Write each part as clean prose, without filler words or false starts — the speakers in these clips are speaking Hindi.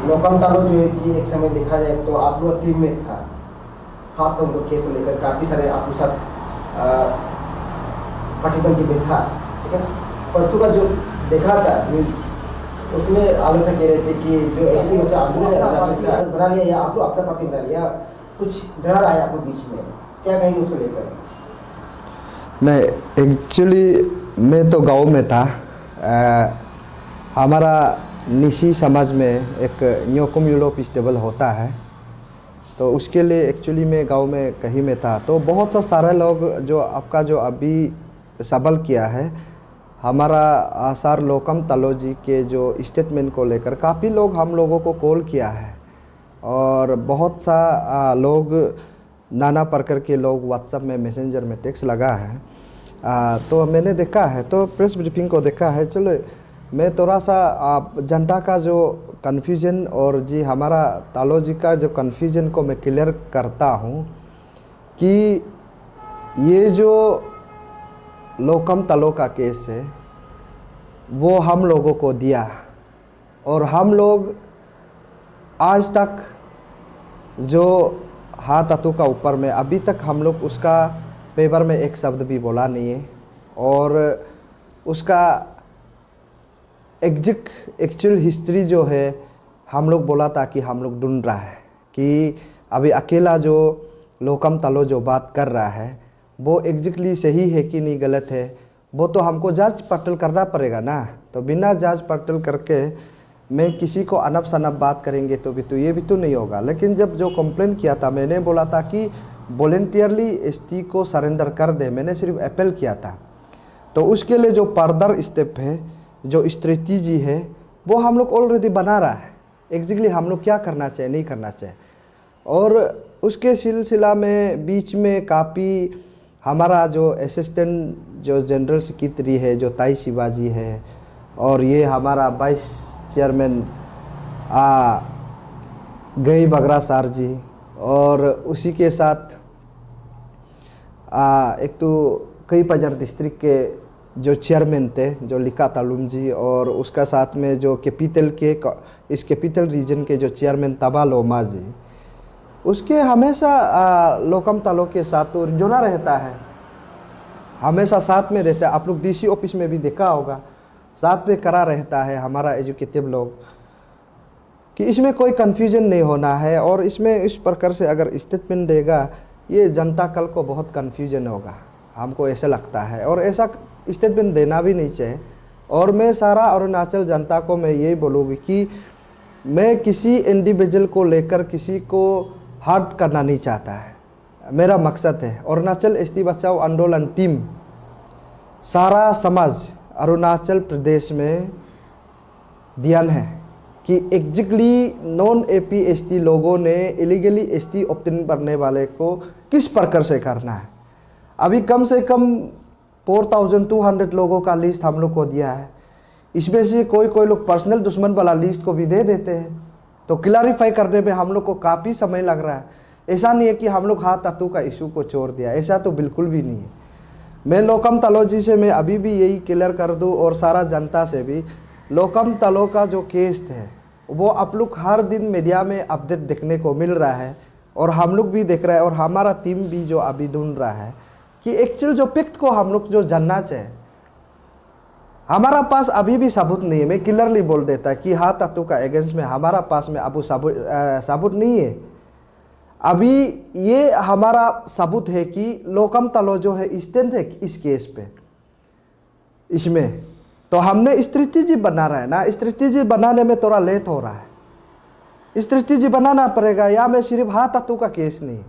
लोकम तालो जो है कि एक समय देखा जाए तो आप लोग टीम में था, हाथ तो केस को लेकर काफ़ी सारे आप लोग साथ पार्टिसिपेंट भी था, ठीक है। परसों का जो देखा था न्यूज़, उसमें आलोचना कह रहे थे कि जो एसपी बच्चा अब्दुल बना लिया या आप लोग अपना पार्टी बना लिया, कुछ डर आया आप लोग बीच में, क्या कहेंगे उसको लेकर? नहीं, एक्चुअली मैं तो गांव में था। हमारा निशी समाज में एक न्योकुम यूलो फेस्टिवल होता है, तो उसके लिए एक्चुअली मैं गांव में कहीं में था। तो बहुत सा सारे लोग जो आपका जो अभी सवाल किया है, हमारा सर लोकम तालो जी के जो स्टेटमेंट को लेकर काफ़ी लोग हम लोगों को कॉल किया है, और बहुत सा लोग नाना प्रकार के लोग व्हाट्सएप में मैसेंजर में टेक्स्ट लगा है। तो मैंने देखा है, तो प्रेस ब्रीफिंग को देखा है। चलो मैं थोड़ा सा जनता का जो कन्फ्यूजन और जी हमारा तालो जी का जो कन्फ्यूजन को मैं क्लियर करता हूँ कि ये जो लोकम तालो का केस है वो हम लोगों को दिया, और हम लोग आज तक जो हाथ अतु का ऊपर में अभी तक हम लोग उसका पेपर में एक शब्द भी बोला नहीं है, और उसका एक्चुअल हिस्ट्री जो है हम लोग बोला था कि हम लोग ढूंढ रहा है कि अभी अकेला जो लोकम तालो जो बात कर रहा है वो एग्जैक्टली सही है कि नहीं गलत है, वो तो हमको जांच पड़ताल करना पड़ेगा ना। तो बिना जांच पड़ताल करके मैं किसी को अनब सनब बात करेंगे तो ये भी तो नहीं होगा। लेकिन जब जो कंप्लेन किया था, मैंने बोला था कि वॉलेंटियरली एसटी को सरेंडर कर दे, मैंने सिर्फ अपील किया था। तो उसके लिए जो फर्दर स्टेप है, जो स्ट्रेटजी है, वो हम लोग ऑलरेडी बना रहा है एग्जैक्टली हम लोग क्या करना चाहिए नहीं करना चाहिए। और उसके सिलसिला में बीच में काफ़ी हमारा जो असिस्टेंट जो जनरल सेक्रेटरी है जो ताई शिवाजी है, और ये हमारा वाइस चेयरमैन गई बगरा सार जी, और उसी के साथ एक तो कई पंजार डिस्ट्रिक्ट के जो चेयरमैन थे जो लिका तालुम जी, और उसका साथ में जो कैपिटल के इस कैपिटल रीजन के जो चेयरमैन तबा लोमा जी, उसके हमेशा लोकम तालो के साथ तो जुड़ा रहता है, हमेशा साथ में रहता है। आप लोग डीसी ऑफिस में भी देखा होगा, साथ में करा रहता है हमारा एजुकेटिव लोग, कि इसमें कोई कन्फ्यूजन नहीं होना है। और इसमें इस प्रकार से अगर स्टेटमेंट देगा, ये जनता कल को बहुत कन्फ्यूजन होगा, हमको ऐसा लगता है, और ऐसा स्टेटमेंट देना भी नहीं चाहिए। और मैं सारा अरुणाचल जनता को मैं यही बोलूँगी कि मैं किसी इंडिविजुअल को लेकर किसी को हर्ट करना नहीं चाहता है। मेरा मकसद है अरुणाचल एसटी बचाओ आंदोलन टीम, सारा समाज अरुणाचल प्रदेश में ध्यान है कि एग्जैक्टली नॉन एपी एसटी लोगों ने इलीगली एसटी ऑप्टेन करने वाले को किस प्रकार से करना है। अभी कम से कम 4200 लोगों का लिस्ट हम लोग को दिया है, इसमें से कोई लोग पर्सनल दुश्मन वाला लिस्ट को भी दे देते हैं, तो क्लैरिफाई करने में हम लोग को काफ़ी समय लग रहा है। ऐसा नहीं है कि हम लोग हाथ तत्व का इशू को छोड़ दिया, ऐसा तो बिल्कुल भी नहीं है। मैं लोकम तालो जी से मैं अभी भी यही क्लियर कर दूं, और सारा जनता से भी, लोकम तालो का जो केस है वो आप लोग हर दिन मीडिया में अपडेट देखने को मिल रहा है, और हम लोग भी देख रहे हैं, और हमारा टीम भी जो अभी ढूंढ रहा है कि एक्चुअल जो फैक्ट को हम लोग जो जानना चाहिए। हमारा पास अभी भी सबूत नहीं है, मैं क्लियरली बोल देता कि हाथ तत्व का अगेंस्ट में हमारा पास में अब सबूत नहीं है। अभी ये हमारा सबूत है कि लोकम तालो जो है स्टैंड है इस केस पे, इसमें तो हमने स्ट्रेटेजी बना रहा है ना, स्ट्रेटेजी बनाने में थोड़ा लेट हो रहा है। स्ट्रेटेजी बनाना पड़ेगा, यहाँ में सिर्फ हाथ तत्व का केस नहीं,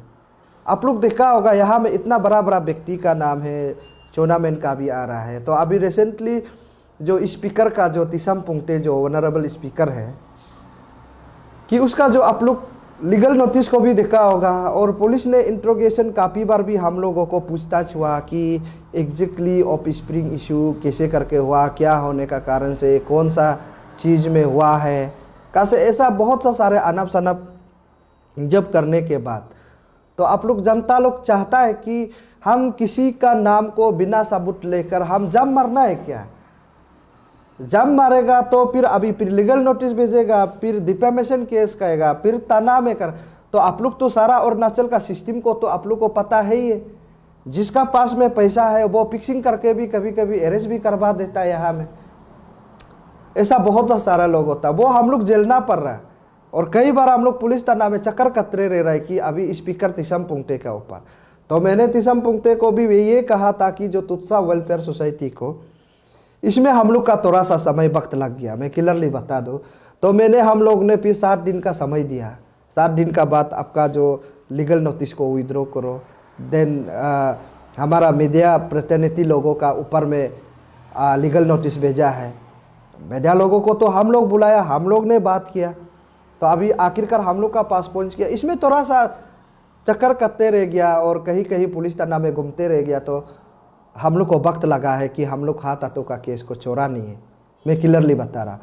आप लोग देखा होगा यहाँ में इतना बड़ा बड़ा व्यक्ति का नाम है, टूर्नामेंट का भी आ रहा है। तो अभी रिसेंटली जो स्पीकर का जो तिसम पुंगटे जो ऑनरेबल स्पीकर है, कि उसका जो आप लोग लीगल नोटिस को भी देखा होगा, और पुलिस ने इंट्रोगेशन काफ़ी बार भी हम लोगों को पूछताछ हुआ कि एग्जैक्टली ऑफ स्प्रिंग इशू कैसे करके हुआ, क्या होने का कारण से, कौन सा चीज़ में हुआ है, कैसे, ऐसा बहुत सा सारे अनब सनब जब करने के बाद तो आप लोग जनता लोग चाहता है कि हम किसी का नाम को बिना सबूत लेकर हम जम मरना है क्या? जब मारेगा तो फिर लीगल नोटिस भेजेगा, फिर डिफेमेशन केस कहेगा, फिर तना में कर। तो आप लोग तो सारा अरुणाचल का सिस्टम को तो आप लोग को पता है ही है। जिसका पास में पैसा है वो फिक्सिंग करके भी कभी कभी अरेस्ट भी करवा देता है। यहाँ में ऐसा बहुत सारा लोग होता है, वो हम लोग झेलना पड़ रहा है। और कई बार हम लोग पुलिस थाना में चक्कर कतरे रह रहा है कि अभी स्पीकर तिसम पुंगटे के ऊपर। तो मैंने तिसम पुंगटे को भी ये कहा था कि जो तुत्सा वेलफेयर सोसाइटी को, इसमें हम लोग का थोड़ा सा समय वक्त लग गया, मैं क्लियरली बता दूं। तो हम लोग ने फिर 7 दिन का समय दिया। 7 दिन का बाद आपका जो लीगल नोटिस को विड्रॉ करो। देन हमारा मीडिया प्रतिनिधि लोगों का ऊपर में लीगल नोटिस भेजा है। मीडिया लोगों को तो हम लोग बुलाया, हम लोग ने बात किया। तो अभी आखिरकार हम लोग का पास पहुंच गया। इसमें थोड़ा सा चक्कर करते रह गया और कहीं कहीं पुलिस थाना में घूमते रह गया। तो हम लोग को वक्त लगा है कि हम लोग हाथ हाथों का केस को छोड़ा नहीं है, मैं क्लियरली बता रहा।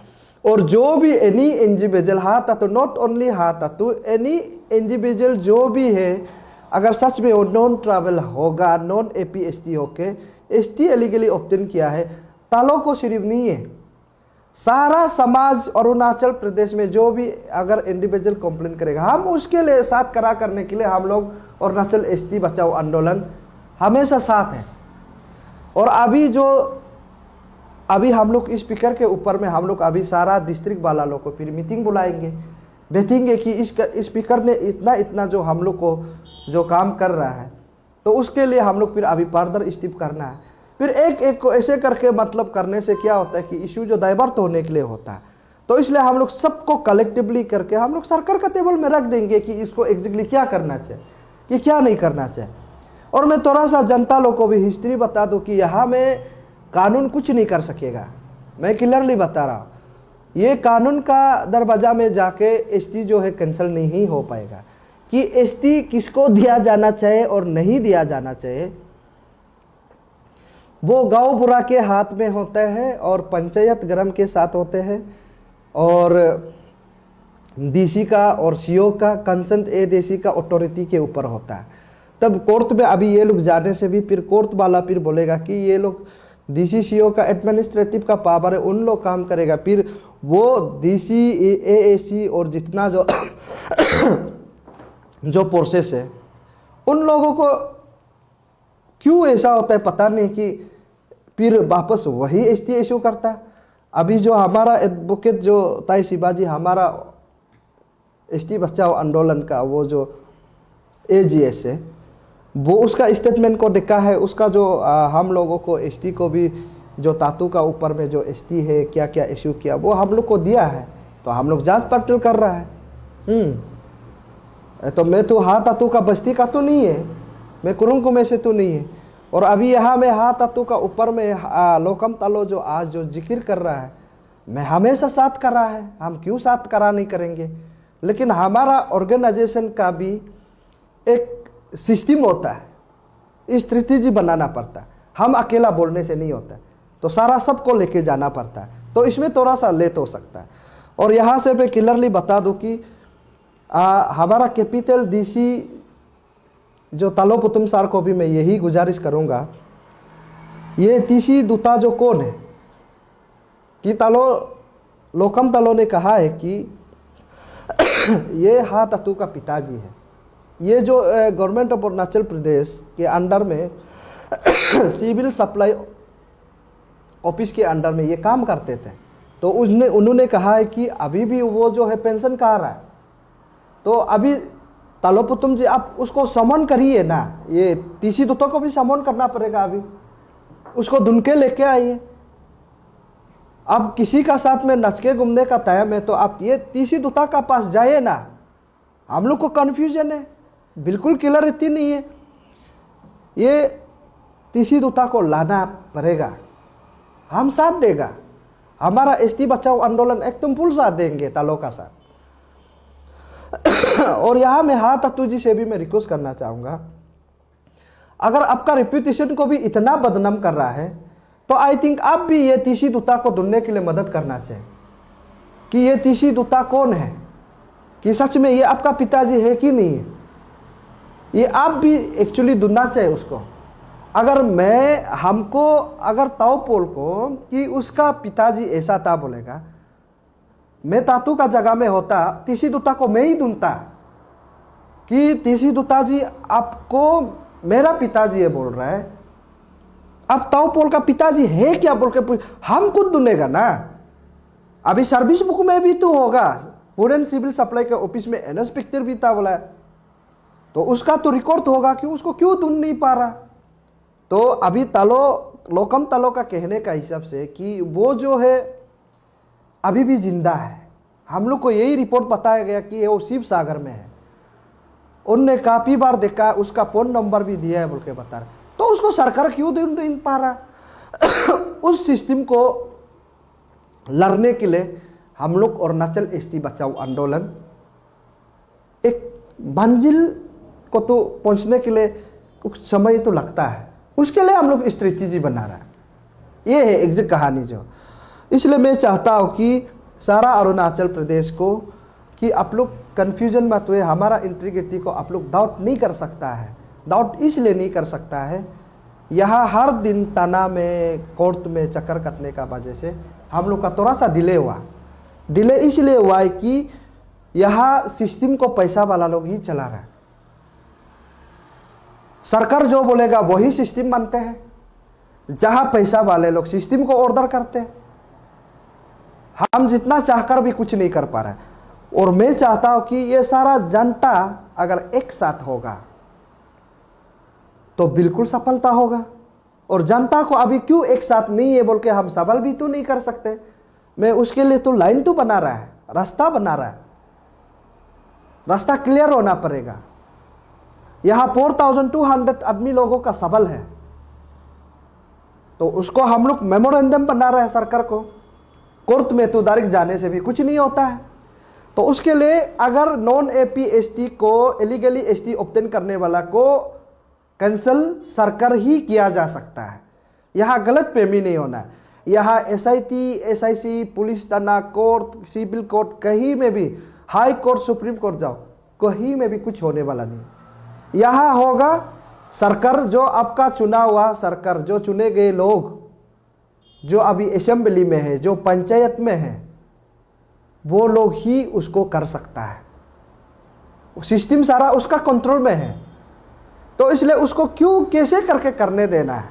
और जो भी एनी इंडिविजुअल हाथ हाथों, नॉट ओनली हाथ हाथों, एनी इंडिविजुअल जो भी है, अगर सच में वो नॉन ट्रैवल होगा, नॉन APST होके ST एलिगली ऑब्टेन किया है, तालों को सिर्फ नहीं है, सारा समाज अरुणाचल प्रदेश में जो भी अगर इंडिविजुअल कंप्लेन करेगा, हम उसके लिए साथ करा करने के लिए हम लोग अरुणाचल ST बचाओ आंदोलन हमेशा साथ है। और अभी हम लोग स्पीकर के ऊपर में हम लोग अभी सारा डिस्ट्रिक्ट वाला लोग को फिर मीटिंग बुलाएंगे, देखेंगे कि इस स्पीकर ने इतना जो हम लोग को जो काम कर रहा है, तो उसके लिए हम लोग फिर अभी फर्दर स्टेप करना है। फिर एक को ऐसे करके मतलब करने से क्या होता है कि इशू जो डाइवर्ट होने के लिए होता है। तो इसलिए हम लोग सबको कलेक्टिवली करके हम लोग सरकार का टेबल में रख देंगे कि इसको एग्जैक्टली क्या करना चाहिए, कि क्या नहीं करना चाहिए। और मैं थोड़ा सा जनता लोग को भी हिस्ट्री बता दूं कि यहाँ में कानून कुछ नहीं कर सकेगा, मैं क्लियरली बता रहा हूँ। ये कानून का दरवाजा में जाके ST जो है कैंसिल नहीं हो पाएगा कि ST किसको दिया जाना चाहिए और नहीं दिया जाना चाहिए। वो गांव बुरा के हाथ में होता है और पंचायत गरम के साथ होते हैं, और DC का और CO का कंसेंट ADC का अथॉरिटी के ऊपर होता है। तब कोर्ट में अभी ये लोग जाने से भी फिर कोर्ट वाला फिर बोलेगा कि ये लोग DC CO का एडमिनिस्ट्रेटिव का पावर है, उन लोग काम करेगा। फिर वो DC AAC और जितना जो प्रोसेस है, उन लोगों को क्यों ऐसा होता है पता नहीं कि फिर वापस वही ST इशू करता है। अभी जो हमारा एडवोकेट जो ताई शिवाजी, हमारा ST बचाओ आंदोलन का वो जो AGS है, वो उसका स्टेटमेंट को देखा है। उसका जो हम लोगों को ST को भी जो तातू का ऊपर में जो ST है क्या क्या इशू किया वो हम लोग को दिया है। तो हम लोग जांच पड़ताल कर रहा है। तो मैं तो हाथ तातू का बस्ती का तो नहीं है, मैं कुरुंग में से तो नहीं है। और अभी यहाँ में हाथ तातू का ऊपर में लोकम तालो जो आज जो जिक्र कर रहा है, मैं हमेशा साथ कर रहा है, हम क्यों साथ करा नहीं करेंगे। लेकिन हमारा ऑर्गेनाइजेशन का भी एक सिस्टम होता है, स्ट्रेटेजी बनाना पड़ता है, हम अकेला बोलने से नहीं होता है, तो सारा सबको लेके जाना पड़ता है। तो इसमें थोड़ा सा लेट हो सकता है। और यहाँ से मैं क्लियरली बता दूं कि हमारा कैपिटल DC जो तालो पुतुम सार को भी मैं यही गुजारिश करूँगा, ये TC दूता जो कौन है कि लोकम तालो ने कहा है कि ये हाथ तातू का पिताजी है। ये जो गवर्नमेंट ऑफ अरुणाचल प्रदेश के अंडर में सिविल सप्लाई ऑफिस के अंडर में ये काम करते थे। तो उन्होंने कहा है कि अभी भी वो जो है पेंशन का रहा है, तो अभी तालोपुतुम जी आप उसको समन करिए ना, ये TC दूतों को भी समन करना पड़ेगा, अभी उसको धुन के लेके आइए। अब किसी का साथ में नच के घूमने का टाइम है, तो आप ये TC दूता का पास जाइए ना। हम लोग को कन्फ्यूजन है, बिल्कुल क्लियरिटी नहीं है। ये TC दूता को लाना पड़ेगा, हम साथ देगा। हमारा ST बचाओ आंदोलन एकदम फुल साथ देंगे तालों का साथ। और यहाँ मैं हाथ तातू जी से भी मैं रिक्वेस्ट करना चाहूँगा, अगर आपका रेप्यूटेशन को भी इतना बदनाम कर रहा है, तो आई थिंक आप भी ये TC दूता को ढूंढने के लिए मदद करना चाहिए कि ये TC दूता कौन है, कि सच में ये आपका पिताजी है कि नहीं है। ये आप भी एक्चुअली ढूंढना चाहिए उसको। अगर मैं हमको अगर ताओपोल को कि उसका पिताजी ऐसा था बोलेगा, मैं तातू का जगह में होता तीसी दुता को मैं ही ढूंढता कि तीसी दुता जी आपको मेरा पिताजी है बोल रहा है, अब ताओपोल का पिताजी है क्या बोल के हम खुद ढूंढेगा ना। अभी सर्विस बुक में भी तो होगा, फूड एंड सिविल सप्लाई के ऑफिस में इंस्पेक्टर भी था बोला है, तो उसका तो रिकॉर्ड होगा कि उसको क्यों ढूंढ नहीं पा रहा। तो अभी लोकम तलो का कहने का हिसाब से कि वो जो है अभी भी जिंदा है। हम लोग को यही रिपोर्ट बताया गया कि वो शिव सागर में है, उनने काफ़ी बार देखा, उसका फ़ोन नंबर भी दिया है बोल के बता रहा। तो उसको सरकार क्यों ढूंढ नहीं पा रहा। उस सिस्टम को लड़ने के लिए हम लोग अरुणाचल एसटी बचाओ आंदोलन एक मंजिल को तो पहुंचने के लिए कुछ समय तो लगता है, उसके लिए हम लोग स्ट्रेटेजी बना रहा है। ये है एग्जैक्ट कहानी जो। इसलिए मैं चाहता हूँ कि सारा अरुणाचल प्रदेश को कि आप लोग कन्फ्यूजन मत हुए, हमारा इंटीग्रिटी को आप लोग डाउट नहीं कर सकता है। डाउट इसलिए नहीं कर सकता है, यहाँ हर दिन तना में कोर्ट में चक्कर कटने का वजह से हम लोग का थोड़ा सा डिले हुआ। डिले इसलिए हुआ है कि यहाँ सिस्टम को पैसा वाला लोग ही चला रहा है। सरकार जो बोलेगा वही सिस्टम मानते हैं, जहाँ पैसा वाले लोग सिस्टम को ऑर्डर करते हैं। हम जितना चाहकर भी कुछ नहीं कर पा रहे। और मैं चाहता हूं कि ये सारा जनता अगर एक साथ होगा तो बिल्कुल सफलता होगा। और जनता को अभी क्यों एक साथ नहीं है बोल के हम सवाल भी तो नहीं कर सकते। मैं उसके लिए तो लाइन तो बना रहा है, रास्ता बना रहा है, रास्ता क्लियर होना पड़ेगा। यहाँ 4200 आदमी लोगों का सवाल है, तो उसको हम लोग मेमोरेंडम बना रहे हैं सरकार को। कोर्ट में तो डायरेक्ट जाने से भी कुछ नहीं होता है। तो उसके लिए अगर नॉन एपी एसटी को इलीगली एसटी ऑब्टेन करने वाला को कैंसल सरकार ही किया जा सकता है। यहाँ गलत फहमी नहीं होना है। यहाँ एसआईटी, एसआईसी, पुलिस थाना, कोर्ट, सिविल कोर्ट, कहीं में भी, हाई कोर्ट, सुप्रीम कोर्ट जाओ, कहीं में भी कुछ होने वाला नहीं। यहाँ होगा सरकार जो आपका चुना हुआ सरकार, जो चुने गए लोग जो अभी असेंबली में है, जो पंचायत में है, वो लोग ही उसको कर सकता है। सिस्टम सारा उसका कंट्रोल में है। तो इसलिए उसको क्यों कैसे करके करने देना है,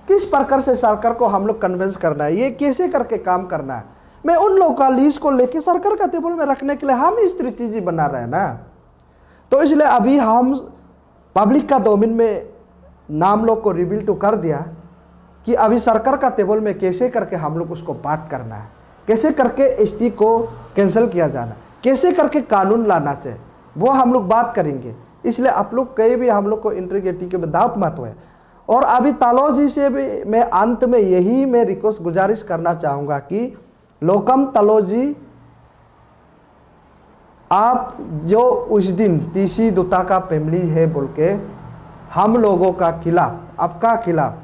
किस प्रकार से सरकार को हम लोग कन्विंस करना है, ये कैसे करके काम करना है। मैं उन लोगों का लीज को लेके सरकार का टेबल में रखने के लिए हम स्ट्रेटेजी बना रहे हैं ना। तो इसलिए अभी हम पब्लिक का डोमेन में नाम लोग को रिवील तो कर दिया कि अभी सरकार का टेबल में कैसे करके हम लोग उसको बात करना है, कैसे करके एसटी को कैंसिल किया जाना, कैसे करके कानून लाना चाहिए, वो हम लोग बात करेंगे। इसलिए आप लोग कहीं भी हम लोग को इंटीग्रिटी के दावत मत हुए। और अभी तालो जी से भी मैं अंत में यही मैं रिक्वेस्ट गुजारिश करना चाहूँगा कि लोकम तालो जी, आप जो उस दिन तीसी दुता का फैमिली है बोल के हम लोगों का खिलाफ, आपका खिलाफ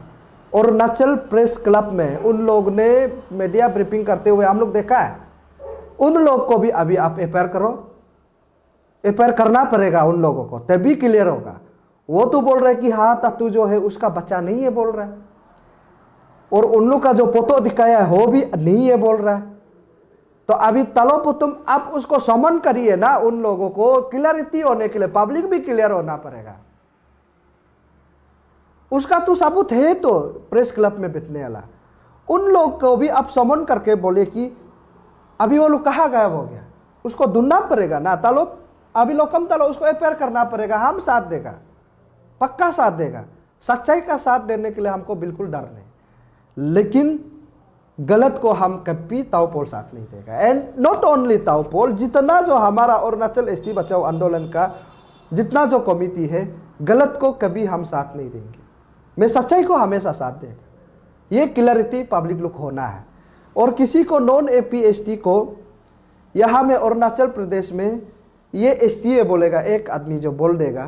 अरुणाचल प्रेस क्लब में उन लोग ने मीडिया ब्रीफिंग करते हुए हम लोग देखा है। उन लोग को भी अभी आप एफआईआर करो, एफआईआर करना पड़ेगा उन लोगों को, तभी क्लियर होगा। वो तो बोल रहे कि हाँ तत्तू जो है उसका बच्चा नहीं है बोल रहा है, और उन लोग का जो फोटो दिखाया है वो भी नहीं है बोल रहा है। तो अभी तलो पुतुम आप उसको समन करिए ना, उन लोगों को क्लियरिटी होने के लिए, पब्लिक भी क्लियर होना पड़ेगा। उसका तो सबूत है तो प्रेस क्लब में बैठने वाला, उन लोग को भी आप समन करके बोले कि अभी वो लोग कहाँ गायब हो गया, उसको ढूंढना पड़ेगा ना। तालो अभी लोकम तालो उसको एफआईआर करना पड़ेगा। हम साथ देगा, पक्का साथ देगा। सच्चाई का साथ देने के लिए हमको बिल्कुल डर नहीं, लेकिन गलत को हम कभी ताओपोल साथ नहीं देगा। एंड नॉट ओनली ताओपोल, जितना जो हमारा अरुणाचल एसटी बचाओ आंदोलन का जितना जो कमिटी है, गलत को कभी हम साथ नहीं देंगे। मैं सच्चाई को हमेशा साथ देगा। ये क्लैरिटी पब्लिक लुक होना है। और किसी को नॉन एपी एसटी को यहाँ में अरुणाचल प्रदेश में ये एसटी है बोलेगा, एक आदमी जो बोल देगा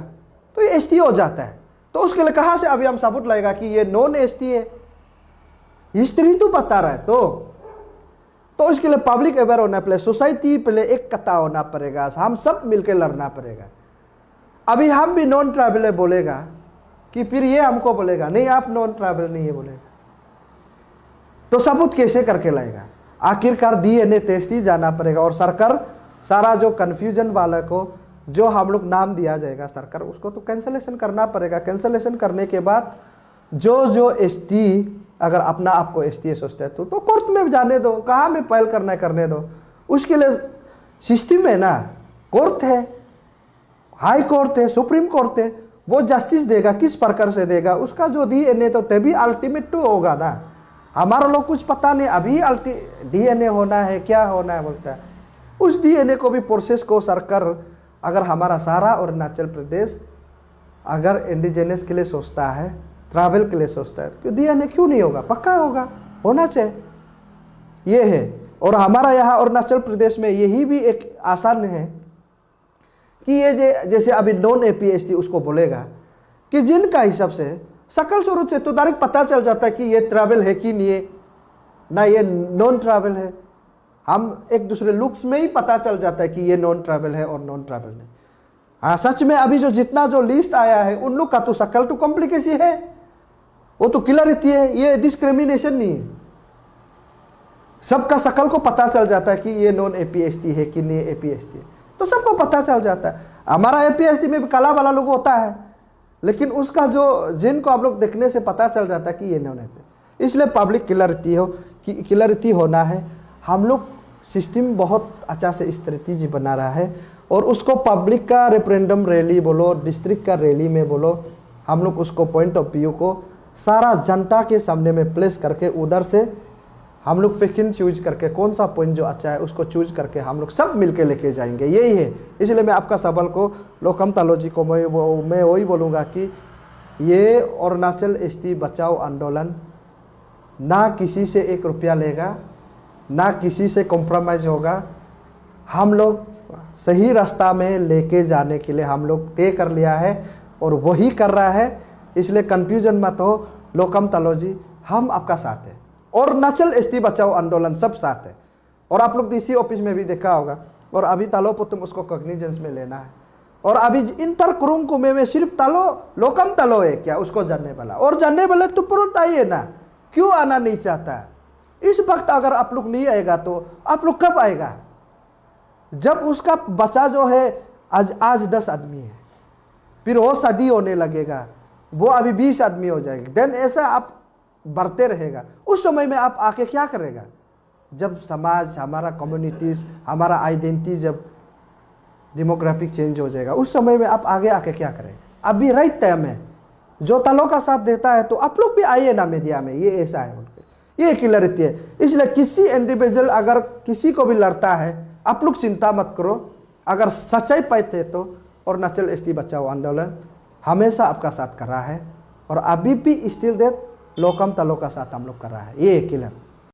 तो ये एसटी हो जाता है। तो उसके लिए कहाँ से अभी हम सबूत लाएगा कि ये नॉन एसटी है? हिस्ट्री तो बता रहा है। तो इसके लिए पब्लिक अवेयर होना पड़ेगा, सोसाइटी पहले एक कथा होना पड़ेगा, हम सब मिलकर लड़ना पड़ेगा। अभी हम भी नॉन ट्राइबल बोलेगा कि फिर ये हमको बोलेगा नहीं आप नॉन ट्राइबल नहीं है बोलेगा, तो सबूत कैसे करके लाएगा? आखिरकार DNA टेस्ट ही जाना पड़ेगा। और सरकार सारा जो कन्फ्यूजन वाला को जो हम लोग नाम दिया जाएगा सरकार उसको तो कैंसलेशन करना पड़ेगा। कैंसलेशन करने के बाद जो ST अगर अपना आपको ST सोचता है तो कोर्ट में जाने दो, कहाँ में पहल करना है करने दो। उसके लिए सिस्टम है ना, कोर्ट है, हाई कोर्ट है, सुप्रीम कोर्ट है, वो जस्टिस देगा। किस प्रकार से देगा उसका जो DNA तो तभी अल्टीमेट तो होगा ना। हमारा लोग कुछ पता नहीं अभी DNA होना है क्या होना है बोलता है। उस DNA को भी प्रोसेस को सरकार अगर हमारा सारा अरुणाचल प्रदेश अगर इंडिजिनस के लिए सोचता है, ट्रैवल के लिए सोचता है, तो DNA क्यों नहीं होगा? पक्का होगा, होना चाहिए। ये है। और हमारा यहाँ अरुणाचल प्रदेश में यही भी एक आसान है कि ये जैसे अभी नॉन APST उसको बोलेगा कि जिनका हिसाब से सकल स्वरूप से तो डायरेक्ट पता चल जाता है कि ये ट्रैवल है कि नहीं है, ना ये नॉन ट्रैवल है। हम एक दूसरे लुक्स में ही पता चल जाता है कि ये नॉन ट्रैवल है और नॉन ट्रैवल नहीं। हाँ, सच में अभी जो जितना जो लिस्ट आया है उन लोग का तो सकल टू कॉम्प्लिकेसी है, वो तो क्लियरिटी है, ये डिस्क्रिमिनेशन नहीं है। सबका सकल को पता चल जाता है कि ये नॉन APST है कि नहीं APST है, तो सबको पता चल जाता है। हमारा APST में भी काला वाला लोग होता है, लेकिन उसका जो जिनको आप लोग देखने से पता चल जाता है कि ये नॉन APST। इसलिए पब्लिक क्लियरिटी होना है। हम लोग सिस्टम बहुत अच्छा से स्ट्रेटेजी बना रहा है और उसको पब्लिक का रेफरेंडम रैली बोलो, डिस्ट्रिक्ट का रैली में बोलो, हम लोग उसको पॉइंट ऑफ व्यू को सारा जनता के सामने में प्लेस करके उधर से हम लोग फिकिन चूज करके कौन सा पॉइंट जो अच्छा है उसको चूज करके हम लोग सब मिलके लेके जाएंगे। यही है। इसलिए मैं आपका सवाल को लोकम तालोजी को मैं वही बोलूँगा कि ये अरुणाचल ST बचाओ आंदोलन ना किसी से 1 रुपया लेगा, ना किसी से कॉम्प्रोमाइज़ होगा। हम लोग सही रास्ता में लेके जाने के लिए हम लोग तय कर लिया है और वही कर रहा है। इसलिए कन्फ्यूजन मत हो। लोकम तालोजी हम आपका साथ है और अरुणाचल ST बचाओ आंदोलन सब साथ है। और आप लोग DC ऑफिस में भी देखा होगा। और अभी तालो पुतुम उसको कॉग्निजेंस में लेना है। और अभी इंटर कुरुंग कुमे में सिर्फ तालो लोकम तालो है क्या उसको जानने वाला, और जानने वाले तो तुरंत आइए ना, क्यों आना नहीं चाहता? इस वक्त अगर आप लोग नहीं आएगा तो आप लोग कब आएगा? जब उसका बच्चा जो है आज 10 आदमी है, फिर वो सदी होने लगेगा, वो अभी 20 आदमी हो जाएगा, देन ऐसा आप बढ़ते रहेगा। उस समय में आप आके क्या करेगा? जब समाज हमारा कम्युनिटीज हमारा आइडेंटिटी जब डेमोग्राफिक चेंज हो जाएगा उस समय में आप आगे आके क्या करें? अभी राइट टाइम है। जो तालों का साथ देता है तो आप लोग भी आइए ना मीडिया में। ये ऐसा है उनके, ये क्लियरिटी है। इसलिए किसी इंडिविजुअल अगर किसी को भी लड़ता है आप लोग चिंता मत करो। अगर सच्चाई पाते तो अरुणाचल ST बचाओ आंदोलन हमेशा आपका साथ कर रहा है और अभी भी स्टिल देट लोकम तालो का साथ हम लोग कर रहा है। ये क्लियर।